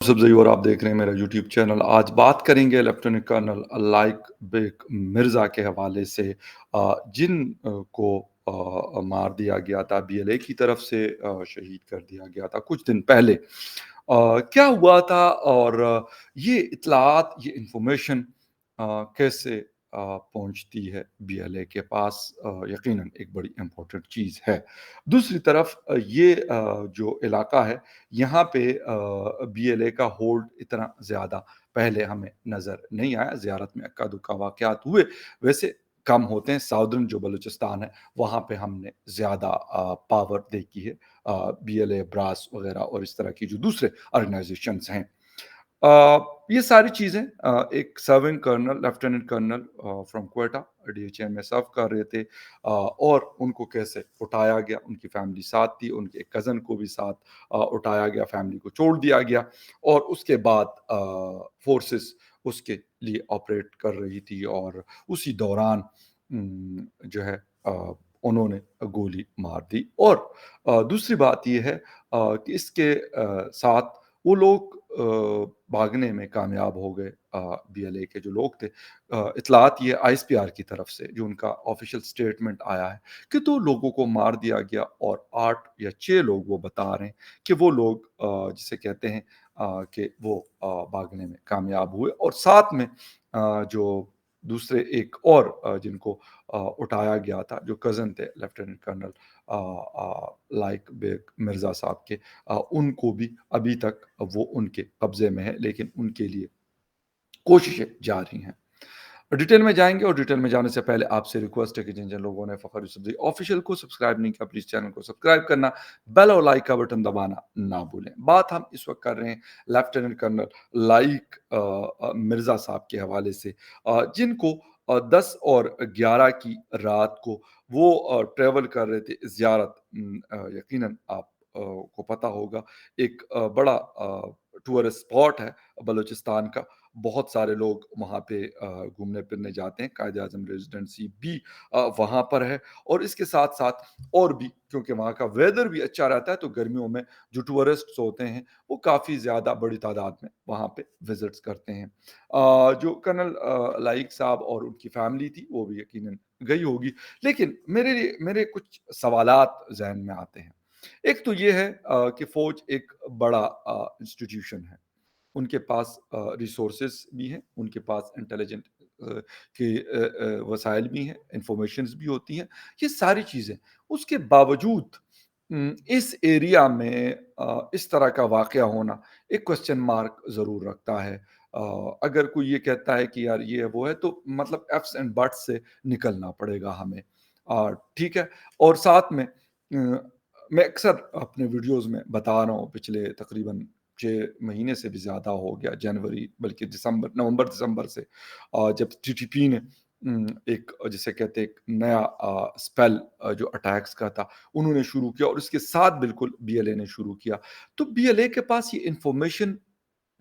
सब्ज़ई और आप देख रहे हैं मेरा यूट्यूब चैनल। आज बात करेंगे लेफ्टिनेंट कर्नल लाइक बेग मिर्ज़ा के हवाले से जिन को मार दिया गया था, बीएलए की तरफ से शहीद कर दिया गया था कुछ दिन पहले। क्या हुआ था और ये इत्तलात, ये इन्फॉर्मेशन कैसे पहुँचती है बीएलए के पास, यकीनन एक बड़ी इम्पोर्टेंट चीज़ है। दूसरी तरफ ये जो इलाका है यहाँ पे बीएलए का होल्ड इतना ज़्यादा पहले हमें नज़र नहीं आया। ज़ियारत में अक्का-दुक्का वाक़यात हुए, वैसे कम होते हैं। साउदर्न जो बलूचिस्तान है, वहाँ पे हमने ज़्यादा पावर देखी है बीएलए, ब्रास वग़ैरह और इस तरह की जो दूसरे ऑर्गनाइज़ेशंस हैं। ये सारी चीज़ें एक serving colonel, lieutenant colonel from Quetta DHA में सर्व कर रहे थे और उनको कैसे उठाया गया, उनकी फैमिली साथ थी, उनके एक कज़न को भी साथ उठाया गया, फैमिली को छोड़ दिया गया और उसके बाद फोर्सेस उसके लिए ऑपरेट कर रही थी और उसी दौरान जो है उन्होंने गोली मार दी और दूसरी बात ये है कि इसके साथ वो लोग भागने में कामयाब हो गए। बीएलए के जो लोग थे, इत्तलात ये आईएसपीआर की तरफ से जो उनका ऑफिशियल स्टेटमेंट आया है कि 2 लोगों को मार दिया गया और 8 या 6 लोग वो बता रहे हैं कि वो लोग जिसे कहते हैं कि वो भागने में कामयाब हुए और साथ में जो दूसरे एक और जिनको उठाया गया था, जो कज़न थे लेफ्टिनेंट कर्नल लाइक बेग मिर्ज़ा साहब के, उनको भी अभी तक वो उनके कब्ज़े में है, लेकिन उनके लिए कोशिशें जारी हैं। डिटेल में जाएँगे और डिटेल में जाने से पहले आपसे रिक्वेस्ट है कि जिन-जिन लोगों ने फ़खर यूसुफ़ज़ई ऑफ़िशियल को सब्सक्राइब नहीं किया, प्लीज़ चैनल को सब्सक्राइब करना, बेल और लाइक का बटन दबाना ना भूलें। बात हम इस वक़्त कर रहे हैं लेफ्टिनेंट कर्नल लाइक मिर्ज़ा साहब के हवाले से, जिनको 10 और 11 की रात को वो ट्रैवल कर रहे थे ज़ियारत। यकीनन आप को पता होगा एक बड़ा टूरिस्ट स्पॉट है बलूचिस्तान का। बहुत सारे लोग वहाँ पे घूमने-फिरने जाते हैं। कायद-ए-आज़म रेज़िडेंसी भी वहाँ पर है और इसके साथ-साथ और भी क्योंकि वहाँ का वेदर भी अच्छा रहता है, तो गर्मियों में जो टूरिस्ट्स होते हैं, वो काफ़ी ज़्यादा बड़ी तादाद में वहाँ पे विज़िट्स करते हैं। जो कर्नल लाइक साहब और उनकी फैमिली थी, वो भी यकीनन गई होगी। लेकिन मेरे कुछ सवालात ज़हन में आते हैं। एक तो ये है कि फ़ौज एक बड़ा इंस्टीट्यूशन है। उनके पास रिसोर्सेज़ भी हैं, उनके पास इंटेलिजेंट के वसाइल भी हैं, इन्फॉर्मेशंस भी होती हैं, ये सारी चीज़ें। उसके बावजूद इस एरिया में इस तरह का वाक़या होना एक क्वेश्चन मार्क ज़रूर रखता है। अगर कोई ये कहता है कि यार ये है, वो है, तो मतलब एफ्स एंड बट्स से निकलना पड़ेगा हमें। ठीक है? और साथ में मैं अक्सर अपने वीडियोज़ में बता रहा हूँ पिछले तकरीबन 6 महीने से भी ज़्यादा हो गया, जनवरी बल्कि नवंबर-दिसंबर से जब टीटीपी ने एक जिसे कहते हैं एक नया स्पेल जो अटैक्स का था, उन्होंने शुरू किया और इसके साथ बिल्कुल बीएलए ने शुरू किया। तो बीएलए के पास ये इन्फॉर्मेशन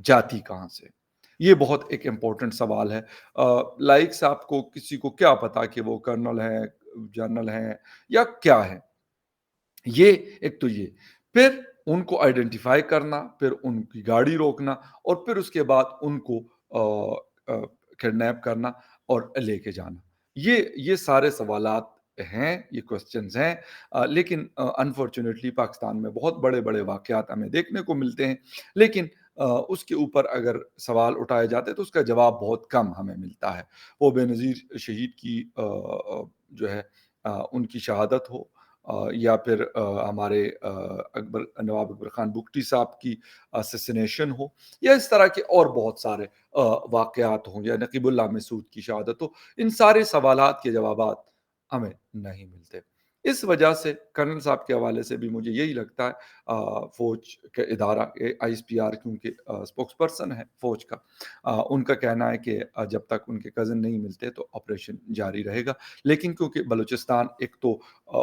जाती कहाँ से? ये बहुत एक इम्पोर्टेंट सवाल है। लाइक साहब को किसी को क्या पता कि वो कर्नल हैं, जनरल हैं या क्या हैं? ये एक तो ये। फिर उनको आइडेंटिफ़ाई करना, फिर उनकी गाड़ी रोकना और फिर उसके बाद उनको किडनैप करना और लेके जाना। ये सारे सवालात हैं, ये क्वेश्चन्स हैं, लेकिन अनफॉर्च्यूनेटली पाकिस्तान में बहुत बड़े-बड़े वाक़यात हमें देखने को मिलते हैं। लेकिन उसके ऊपर अगर सवाल उठाए जाते हैं तो उसका जवाब बहुत कम हमें मिलता है। वो बेनज़ीर शहीद की जो है उनकी शहादत हो या फिर हमारे नवाब अकबर खान बुकटी साहब की असैसिनेशन हो या इस तरह के और बहुत सारे वाक़यात हों या नकीबुल्लाह महसूद की शहादत हो, इन सारे सवालात के जवाबात हमें नहीं मिलते। इस वजह से कर्नल साहब के हवाले से भी मुझे यही लगता है फ़ौज के इदारा आईएसपीआर क्योंकि स्पोक्सपर्सन है फ़ौज का, उनका कहना है कि जब तक उनके कज़न नहीं मिलते तो ऑपरेशन जारी रहेगा। लेकिन क्योंकि बलूचिस्तान एक तो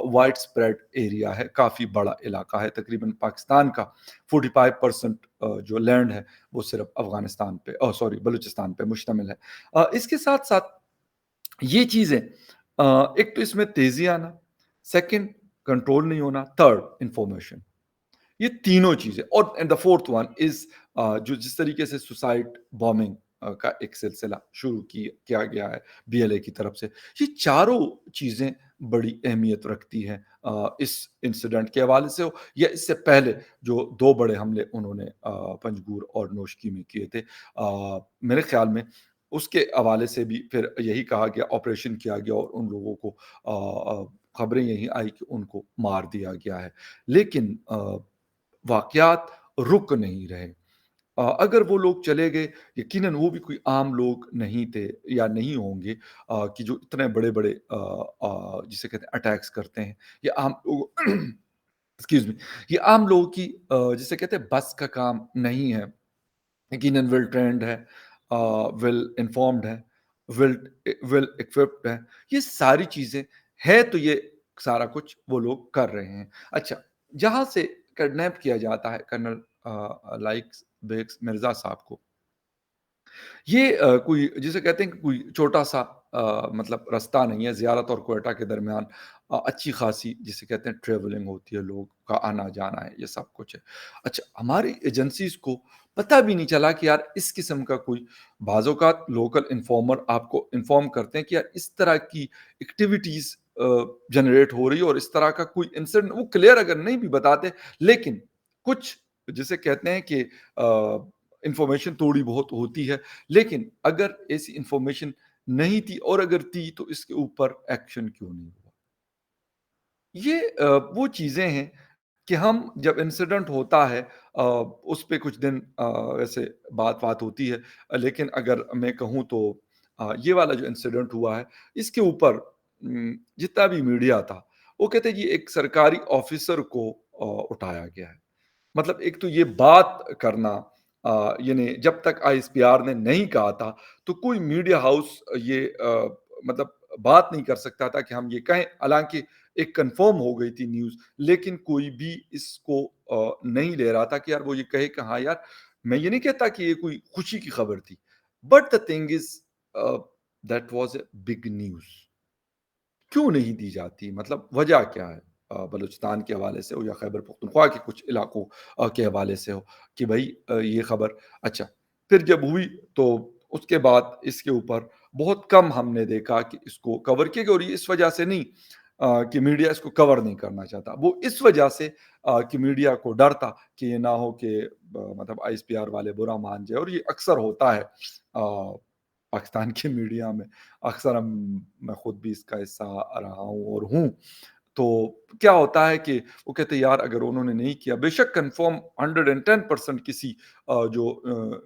वाइड स्प्रेड एरिया है, काफ़ी बड़ा इलाका है, तकरीबन पाकिस्तान का 45% जो लैंड है, वो सिर्फ़ अफ़गानिस्तान पे सॉरी बलूचिस्तान पे मुश्तमिल है। इसके साथ-साथ ये चीज़ें एक तो इसमें तेज़ी आना, सेकंड कंट्रोल नहीं होना, थर्ड इन्फॉर्मेशन। ये तीनों चीज़ें और and the fourth one is जो जिस तरीके से सुसाइड बॉम्बिंग का एक सिलसिला शुरू किया गया है बीएलए की तरफ से, ये चारों चीज़ें बड़ी अहमियत रखती हैं इस इंसिडेंट के हवाले से हो या इससे पहले जो 2 बड़े हमले उन्होंने पंजगूर और नोशकी में किए थे। मेरे ख़्याल में उसके हवाले से भी फिर यही कहा गया, ऑपरेशन किया गया और उन लोगों को खबरें यही आई कि उनको मार दिया गया है। लेकिन वाक़यात रुक नहीं रहे। अगर वो लोग चले गए, यकीनन वो भी कोई आम लोग नहीं थे या नहीं होंगे कि जो इतने बड़े-बड़े जिसे कहते हैं अटैक्स करते हैं। ये आम लोगों एक्सक्यूज़ मी, ये आम लोगों की जिसे कहते हैं बस का काम नहीं है। यकीनन वेल ट्रेन्ड है, वेल इन्फॉर्म्ड है, वेल वेल इक्विप्ड है। ये सारी चीज़ें है तो ये सारा कुछ वो लोग कर रहे हैं। अच्छा, जहाँ से किडनैप किया जाता है कर्नल लाइक्स बेग्स मिर्ज़ा साहब को, ये कोई जिसे कहते हैं कि कोई छोटा-सा मतलब रास्ता नहीं है, ज़ियारत और क्वेटा के दरमियान अच्छी-खासी जिसे कहते हैं ट्रैवलिंग होती है, लोग का आना-जाना है, ये सब कुछ है। अच्छा, हमारी एजेंसीज़ को पता भी नहीं चला कि यार इस किस्म का कोई बाज़ औक़ात लोकल इन्फॉर्मर आपको इन्फॉर्म करते हैं कि यार इस तरह की एक्टिविटीज़ जनरेट हो रही है और इस तरह का कोई इंसिडेंट वो क्लियर अगर नहीं भी बताते, लेकिन कुछ जिसे कहते हैं कि इन्फॉर्मेशन थोड़ी बहुत होती है, लेकिन अगर ऐसी इन्फॉर्मेशन नहीं थी और अगर थी तो इसके ऊपर एक्शन क्यों नहीं हुआ? ये वो चीज़ें हैं कि हम जब इंसिडेंट होता है उस पे कुछ दिन वैसे बात-वात होती है लेकिन अगर मैं कहूँ तो ये वाला जो इंसिडेंट हुआ है, इसके ऊपर जितना भी मीडिया था, वो कहते हैं कि एक सरकारी ऑफ़िसर को उठाया गया है। मतलब एक तो ये बात करना यानी जब तक आईएसपीआर ने नहीं कहा था, तो कोई मीडिया हाउस ये मतलब बात नहीं कर सकता था कि हम ये कहें, हालाँकि एक कन्फर्म हो गई थी न्यूज़, लेकिन कोई भी इसको नहीं ले रहा था कि यार वो ये कहे कि हाँ यार, मैं ये नहीं कहता कि ये कोई खुशी की खबर थी, but the thing is a, that was a big news. क्यों नहीं दी जाती? मतलब वजह क्या है? बलूचिस्तान के हवाले से हो या खैबर पख्तूनख्वा के कुछ इलाकों के हवाले से हो कि भई ये खबर अच्छा, फिर जब हुई तो उसके बाद इसके ऊपर बहुत कम हमने देखा कि इसको कवर किया गया और ये इस वजह से नहीं कि मीडिया इसको कवर नहीं करना चाहता। वो इस वजह से कि मीडिया को डर था कि ये ना हो कि मतलब आईएसपीआर वाले बुरा मान जाएँ और ये अक्सर होता है पाकिस्तान की मीडिया में। अक्सर मैं खुद भी इसका हिस्सा रहा हूँ और हूँ। तो क्या होता है कि वो कहते हैं यार अगर उन्होंने नहीं किया बेशक कन्फर्म 110% किसी जो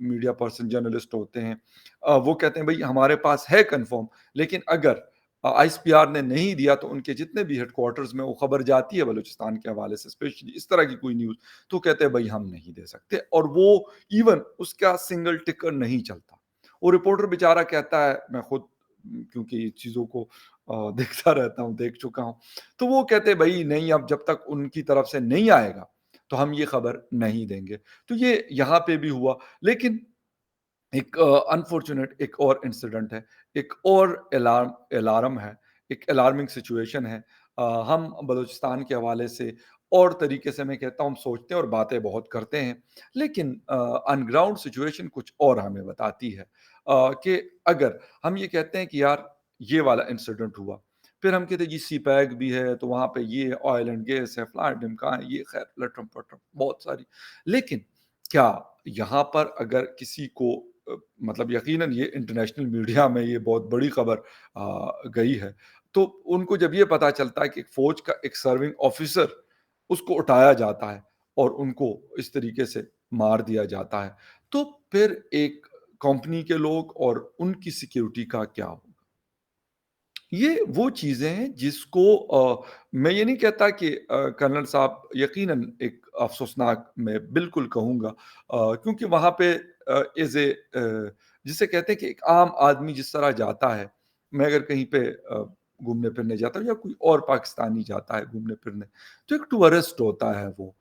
मीडिया पर्सन जर्नलिस्ट होते हैं वो कहते हैं भई हमारे पास है कन्फर्म लेकिन अगर आईएसपीआर ने नहीं दिया तो उनके जितने भी हेडक्वार्टर्स में वो खबर जाती है बलूचिस्तान के हवाले से स्पेशली इस तरह की कोई न्यूज़ तो कहते हैं भई हम नहीं दे सकते और वो इवन उसका सिंगल टिकर नहीं चलता। वो रिपोर्टर बेचारा कहता है मैं खुद क्योंकि चीज़ों को देखता रहता हूँ, देख चुका हूँ। तो वो कहते हैं भई नहीं अब जब तक उनकी तरफ से नहीं आएगा, तो हम ये खबर नहीं देंगे। तो ये यहाँ पे भी हुआ लेकिन एक अनफॉर्च्यूनेट एक और इंसिडेंट है, एक और अलार्म है, एक अलार्मिंग सिचुएशन है। हम बलूचिस्तान के हवाले से और तरीके से मैं कहता हूँ हम सोचते हैं और बातें बहुत करते हैं, लेकिन ऑन ग्राउंड सिचुएशन कुछ और हमें बताती है कि अगर हम ये कहते हैं कि यार ये वाला इंसिडेंट हुआ, फिर हम कहते हैं जी सी-पैक भी है, तो वहाँ पे ये ऑयल एंड गैस है, फलाना-ढिमका है, ये खैर लटरम-पटरम बहुत सारी। लेकिन क्या यहाँ पर अगर किसी को मतलब यकीनन ये इंटरनेशनल मीडिया में ये बहुत बड़ी खबर गई है। तो उनको जब ये पता चलता है कि फ़ौज का एक सर्विंग ऑफ़िसर उसको उठाया जाता है और उनको इस तरीके से मार दिया जाता है, तो फिर एक कंपनी के लोग और उनकी सिक्योरिटी का क्या होगा? ये वो चीज़ें हैं जिसको मैं ये नहीं कहता कि कर्नल साहब यकीनन एक अफ़सोसनाक मैं बिल्कुल कहूँगा क्योंकि वहाँ पे एज़ ए जिसे कहते हैं कि एक आम आदमी जिस तरह जाता है, मैं अगर कहीं पे घूमने-फिरने जाता हूँ या कोई और पाकिस्तानी जाता है घूमने-फिरने, तो एक टूरिस्ट होता है वो।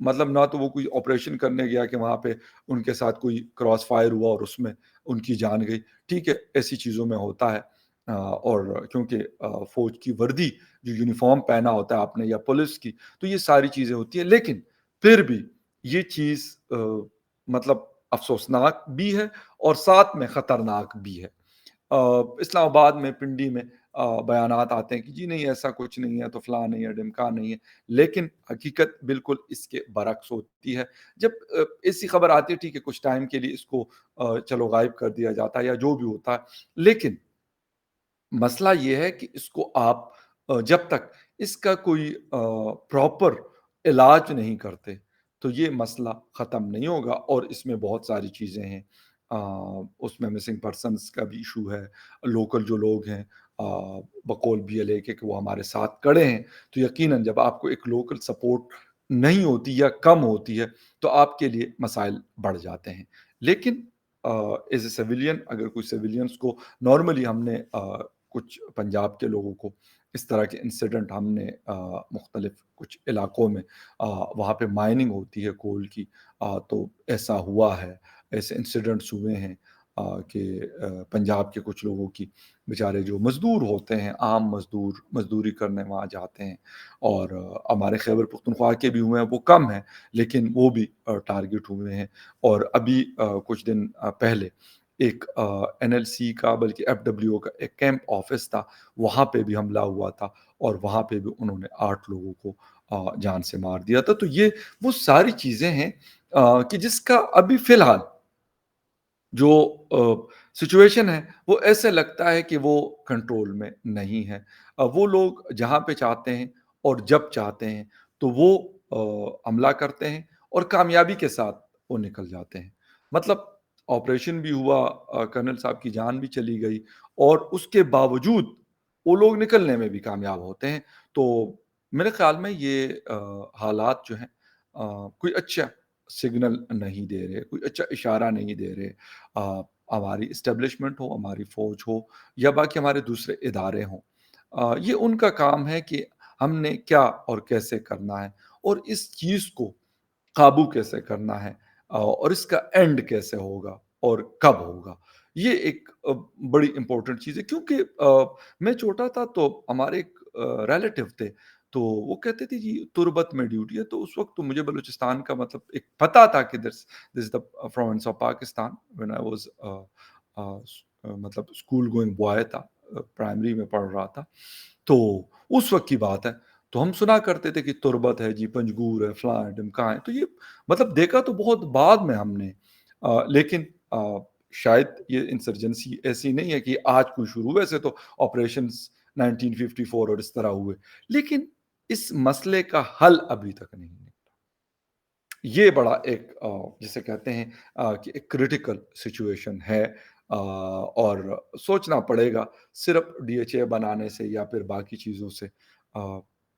मतलब ना तो वो कोई ऑपरेशन करने गया कि वहाँ पे उनके साथ कोई क्रॉस फायर हुआ और उसमें उनकी जान गई। ठीक है, ऐसी चीज़ों में होता है। और क्योंकि फ़ौज की वर्दी जो यूनिफ़ॉर्म पहना होता है आपने या पुलिस की, तो ये सारी चीज़ें होती हैं। लेकिन फिर भी ये चीज़ مطلب افسوسناک بھی ہے اور ساتھ میں خطرناک بھی ہے۔ اسلام آباد میں، پنڈی میں بیانات آتے ہیں کہ جی نہیں ایسا کچھ نہیں ہے، تو فلاں نہیں ہے، ڈھمکان نہیں ہے، لیکن حقیقت بالکل اس کے برعکس ہوتی ہے۔ جب ایسی خبر آتی ہے ٹھیک ہے کچھ ٹائم کے لیے اس کو چلو غائب کر دیا جاتا ہے یا جو بھی ہوتا ہے، لیکن مسئلہ یہ ہے کہ اس کو آپ جب تک اس کا کوئی پراپر علاج نہیں کرتے تو یہ مسئلہ ختم نہیں ہوگا، اور اس میں بہت ساری چیزیں ہیں۔ آ، اس میں مسنگ پرسنس کا بھی ایشو ہے، لوکل جو لوگ ہیں بقول بی ایل اے کے کہ وہ ہمارے ساتھ کڑے ہیں، تو یقیناً جب آپ کو ایک لوکل سپورٹ نہیں ہوتی یا کم ہوتی ہے تو آپ کے لیے مسائل بڑھ جاتے ہیں۔ لیکن ایز اے سویلین اگر کوئی سویلینس کو نارملی ہم نے کچھ پنجاب کے لوگوں کو اس طرح کے انسیڈنٹ ہم نے مختلف کچھ علاقوں میں وہاں پہ مائننگ ہوتی ہے کول کی، تو ایسا ہوا ہے، ایسے انسیڈنٹس ہوئے ہیں کہ پنجاب کے کچھ لوگوں کی بیچارے جو مزدور ہوتے ہیں، عام مزدور مزدوری کرنے وہاں جاتے ہیں، اور ہمارے خیبر پختونخوا کے بھی ہوئے ہیں، وہ کم ہیں لیکن وہ بھی ٹارگٹ ہوئے ہیں۔ اور ابھی کچھ دن پہلے ایک این ایل سی کا بلکہ ایف ڈبلیو کا ایک کیمپ آفس تھا، وہاں پہ بھی حملہ ہوا تھا، اور وہاں پہ بھی انہوں نے 8 لوگوں کو جان سے مار دیا تھا۔ تو یہ وہ ساری چیزیں ہیں کہ جس کا ابھی فی الحال جو سچویشن ہے وہ ایسے لگتا ہے کہ وہ کنٹرول میں نہیں ہے۔ وہ لوگ جہاں پہ چاہتے ہیں اور جب چاہتے ہیں تو وہ حملہ کرتے ہیں، اور کامیابی کے ساتھ وہ نکل جاتے ہیں۔ مطلب آپریشن بھی ہوا، کرنل صاحب کی جان بھی چلی گئی، اور اس کے باوجود وہ لوگ نکلنے میں بھی کامیاب ہوتے ہیں۔ تو میرے خیال میں یہ حالات جو ہیں کوئی اچھا سگنل نہیں دے رہے، کوئی اچھا اشارہ نہیں دے رہے۔ ہماری اسٹیبلشمنٹ ہو، ہماری فوج ہو، یا باقی ہمارے دوسرے ادارے ہوں، یہ ان کا کام ہے کہ ہم نے کیا اور کیسے کرنا ہے، اور اس چیز کو قابو کیسے کرنا ہے، اور اس کا اینڈ کیسے ہوگا اور کب ہوگا۔ یہ ایک بڑی امپورٹنٹ چیز ہے، کیونکہ میں چھوٹا تھا تو ہمارے ایک ریلیٹو تھے، تو وہ کہتے تھے جی تربت میں ڈیوٹی ہے، تو اس وقت تو مجھے بلوچستان کا مطلب ایک پتہ تھا کہ this is the province of Pakistan when I was مطلب اسکول گوئنگ بوائے تھا، پرائمری میں پڑھ رہا تھا، تو اس وقت کی بات ہے۔ تو ہم سنا کرتے تھے کہ تربت ہے جی، پنجگور ہے، فلاں ہے، ڈمکا ہے، تو یہ مطلب دیکھا تو بہت بعد میں ہم نے، لیکن شاید یہ انسرجنسی ایسی نہیں ہے کہ آج کوئی شروع، ویسے تو آپریشنز 1954 اور اس طرح ہوئے، لیکن اس مسئلے کا حل ابھی تک نہیں ہے۔ یہ بڑا ایک جسے کہتے ہیں کہ ایک کریٹیکل سچویشن ہے، اور سوچنا پڑے گا صرف ڈی ایچ اے بنانے سے یا پھر باقی چیزوں سے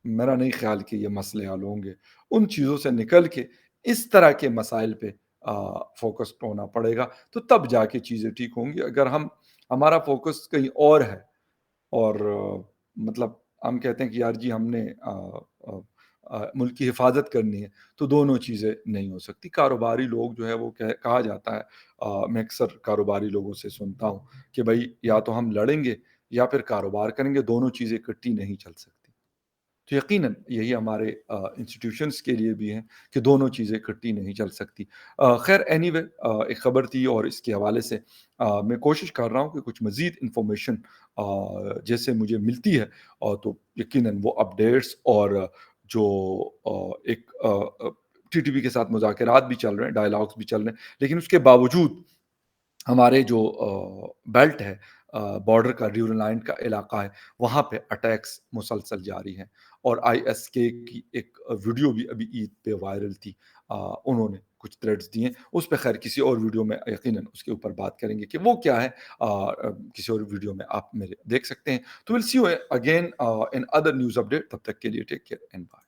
میرا نہیں خیال کہ یہ مسئلے حل ہوں گے۔ ان چیزوں سے نکل کے اس طرح کے مسائل پہ فوکس ہونا پڑے گا، تو تب جا کے چیزیں ٹھیک ہوں گی۔ اگر ہمارا فوکس کہیں اور ہے، اور مطلب ہم کہتے ہیں کہ یار جی ہم نے ملک کی حفاظت کرنی ہے، تو دونوں چیزیں نہیں ہو سکتی۔ کاروباری لوگ جو ہے وہ کہا جاتا ہے، میں اکثر کاروباری لوگوں سے سنتا ہوں کہ بھائی یا تو ہم لڑیں گے یا پھر کاروبار کریں گے، دونوں چیزیں اکٹھی نہیں چل سکتی۔ تو یقیناً یہی ہمارے انسٹیٹیوشنس کے لیے بھی ہیں کہ دونوں چیزیں اکٹھی نہیں چل سکتی۔ خیر اینی وے ایک خبر تھی، اور اس کے حوالے سے میں کوشش کر رہا ہوں کہ کچھ مزید انفارمیشن جیسے مجھے ملتی ہے، تو یقیناً وہ اپڈیٹس اور جو ایک ٹی ٹی پی کے ساتھ مذاکرات بھی چل رہے ہیں، ڈائلاگس بھی چل رہے ہیں، لیکن اس کے باوجود ہمارے جو بیلٹ ہے، بارڈر کا ریورل لائن کا علاقہ ہے، وہاں پہ اٹیکس مسلسل جاری ہیں، اور آئی ایس کے کی ایک ویڈیو بھی ابھی عید پہ وائرل تھی، انہوں نے کچھ تھریڈز دیے، اس پہ خیر کسی اور ویڈیو میں یقیناً اس کے اوپر بات کریں گے کہ وہ کیا ہے، کسی اور ویڈیو میں آپ میرے دیکھ سکتے ہیں۔ تو will see you again in other news update, تب تک کے لیے ٹیک کیئر اینڈ بائے۔